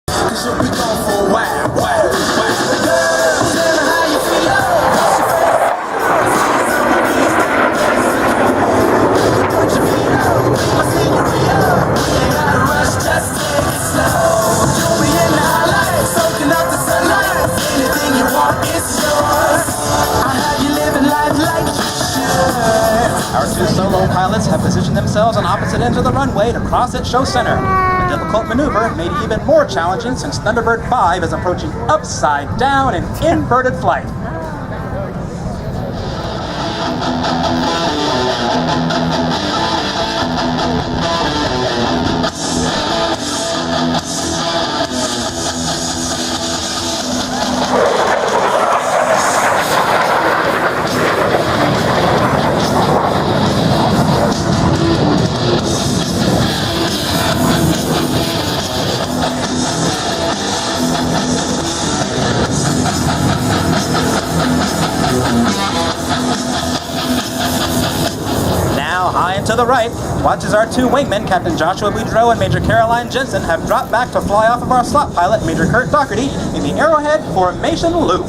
'Cause you'll be gone for a while, while. Girls, tell me how you feel. Put your feet up, my senorita. Ain't gotta rush, just take it slow. You'll be in the highlight, soaking up the sunlight. Anything you want, it's yours. I have you living life like you should. Our two solo pilots have positioned themselves on opposite ends of the runway to cross at show center. A difficult maneuver made even more challenging since Thunderbird 5 is approaching upside down in inverted flight. Now, high and to the right, watch as our two wingmen, Captain Joshua Boudreau and Major Caroline Jensen, have dropped back to fly off of our slot pilot, Major Kurt Doherty, in the Arrowhead Formation Loop.